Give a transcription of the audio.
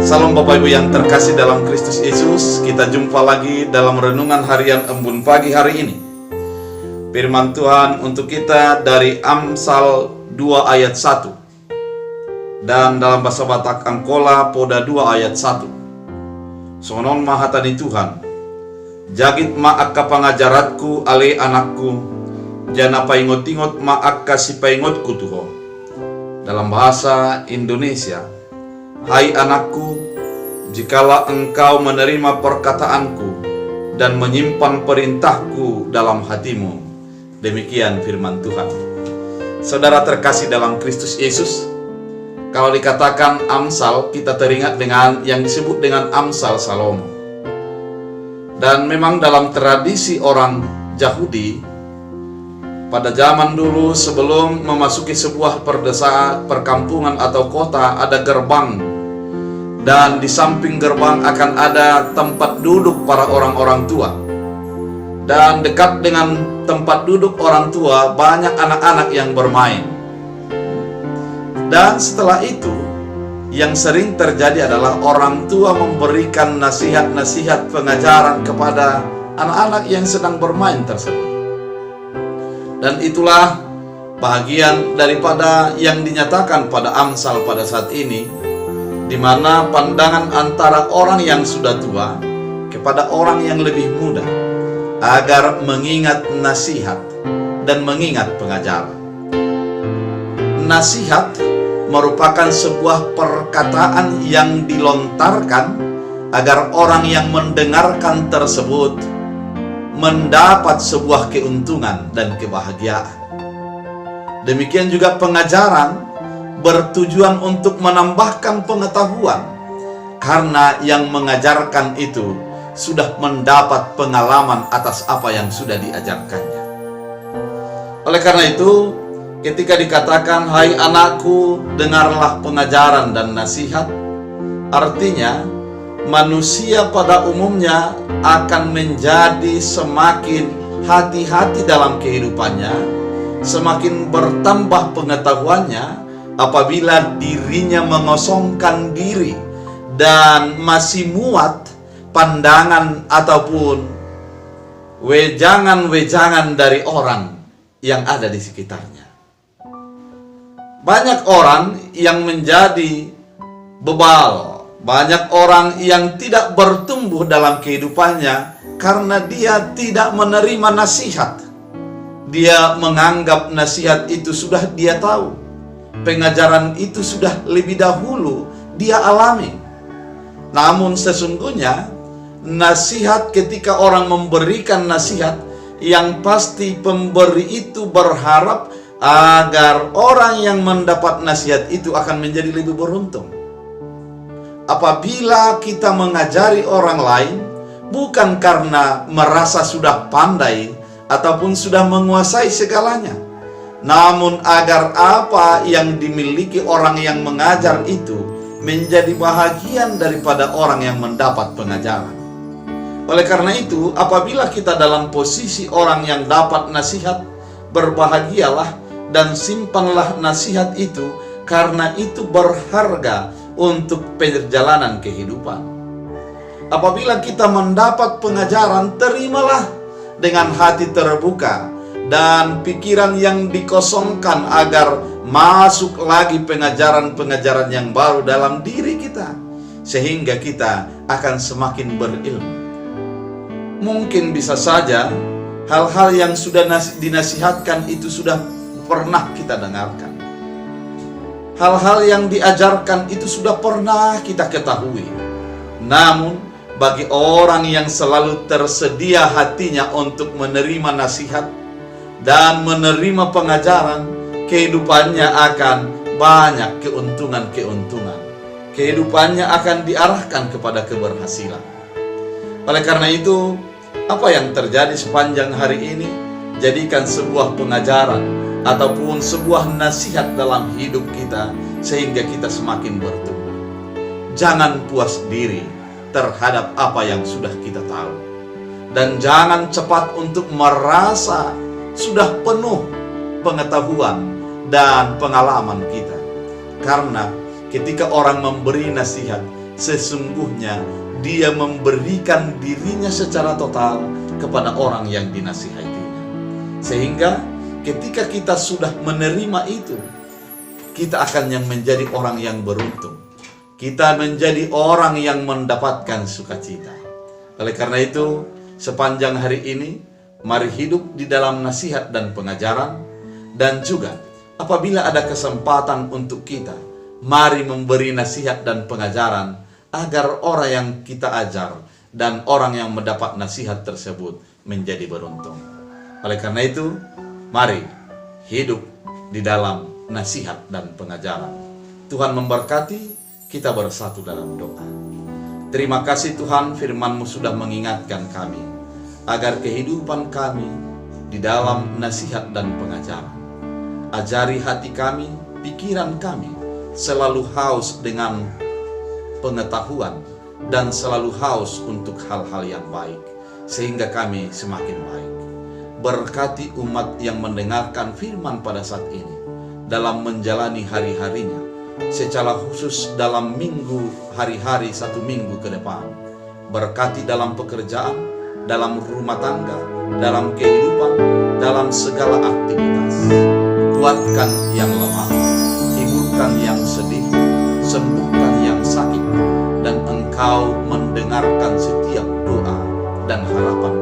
Salam Bapak Ibu yang terkasih dalam Kristus Yesus. Kita jumpa lagi dalam renungan harian Embun Pagi hari ini. Firman Tuhan untuk kita dari Amsal 2 ayat 1. Dan dalam bahasa Batak Angkola Poda 2 ayat 1. Sonon mahatani Tuhan, jagit ma akka pangajaratku ale anakku, jana paingot-ingot ma akka si paingotku tuho. Dalam bahasa Indonesia, hai anakku, jikalau engkau menerima perkataanku dan menyimpan perintahku dalam hatimu. Demikian firman Tuhan. Saudara terkasih dalam Kristus Yesus, kalau dikatakan Amsal, kita teringat dengan yang disebut dengan Amsal Salomo. Dan memang dalam tradisi orang Yahudi, pada zaman dulu sebelum memasuki sebuah perdesaan, perkampungan atau kota, ada gerbang. Dan di samping gerbang akan ada tempat duduk para orang-orang tua. Dan dekat dengan tempat duduk orang tua, banyak anak-anak yang bermain. Dan setelah itu, yang sering terjadi adalah orang tua memberikan nasihat-nasihat pengajaran kepada anak-anak yang sedang bermain tersebut. Dan itulah bahagian daripada yang dinyatakan pada Amsal pada saat ini, di mana pandangan antara orang yang sudah tua kepada orang yang lebih muda agar mengingat nasihat dan mengingat pengajaran. Nasihat merupakan sebuah perkataan yang dilontarkan agar orang yang mendengarkan tersebut mendapat sebuah keuntungan dan kebahagiaan. Demikian juga pengajaran bertujuan untuk menambahkan pengetahuan, karena yang mengajarkan itu sudah mendapat pengalaman atas apa yang sudah diajarkannya. Oleh karena itu, ketika dikatakan, hai anakku, dengarlah pengajaran dan nasihat, artinya manusia pada umumnya akan menjadi semakin hati-hati dalam kehidupannya, semakin bertambah pengetahuannya apabila dirinya mengosongkan diri dan masih muat pandangan ataupun wejangan-wejangan dari orang yang ada di sekitarnya. Banyak orang yang menjadi bebal, banyak orang yang tidak bertumbuh dalam kehidupannya karena dia tidak menerima nasihat. Dia menganggap nasihat itu sudah dia tahu, pengajaran itu sudah lebih dahulu dia alami. Namun sesungguhnya nasihat, ketika orang memberikan nasihat, yang pasti pemberi itu berharap agar orang yang mendapat nasihat itu akan menjadi lebih beruntung. Apabila kita mengajari orang lain bukan karena merasa sudah pandai ataupun sudah menguasai segalanya, namun agar apa yang dimiliki orang yang mengajar itu menjadi bahagian daripada orang yang mendapat pengajaran. Oleh karena itu, apabila kita dalam posisi orang yang dapat nasihat, berbahagialah dan simpanlah nasihat itu, karena itu berharga untuk perjalanan kehidupan. Apabila kita mendapat pengajaran, terimalah dengan hati terbuka dan pikiran yang dikosongkan agar masuk lagi pengajaran-pengajaran yang baru dalam diri kita, sehingga kita akan semakin berilmu. Mungkin bisa saja hal-hal yang sudah dinasihatkan itu sudah pernah kita dengarkan. Hal-hal yang diajarkan itu sudah pernah kita ketahui. Namun bagi orang yang selalu tersedia hatinya untuk menerima nasihat dan menerima pengajaran, kehidupannya akan banyak keuntungan-keuntungan. Kehidupannya akan diarahkan kepada keberhasilan. Oleh karena itu, apa yang terjadi sepanjang hari ini, jadikan sebuah pengajaran ataupun sebuah nasihat dalam hidup kita, sehingga kita semakin bertumbuh. Jangan puas diri terhadap apa yang sudah kita tahu, dan jangan cepat untuk merasa sudah penuh pengetahuan dan pengalaman kita. Karena ketika orang memberi nasihat, sesungguhnya dia memberikan dirinya secara total kepada orang yang dinasihatinya. Sehingga ketika kita sudah menerima itu, kita akan yang menjadi orang yang beruntung. Kita menjadi orang yang mendapatkan sukacita. Oleh karena itu, sepanjang hari ini, mari hidup di dalam nasihat dan pengajaran. Dan juga, apabila ada kesempatan untuk kita, mari memberi nasihat dan pengajaran agar orang yang kita ajar dan orang yang mendapat nasihat tersebut menjadi beruntung. Oleh karena itu, mari hidup di dalam nasihat dan pengajaran. Tuhan memberkati, kita bersatu dalam doa. Terima kasih Tuhan, firman-Mu sudah mengingatkan kami agar kehidupan kami di dalam nasihat dan pengajaran. Ajari hati kami, pikiran kami selalu haus dengan pengetahuan dan selalu haus untuk hal-hal yang baik, sehingga kami semakin baik. Berkati umat yang mendengarkan firman pada saat ini dalam menjalani hari-harinya, secara khusus dalam minggu, hari-hari satu minggu ke depan. Berkati dalam pekerjaan, dalam rumah tangga, dalam kehidupan, dalam segala aktivitas. Kuatkan yang lemah, hiburkan yang sedih, sembuhkan yang sakit, dan Engkau mendengarkan setiap doa dan harapan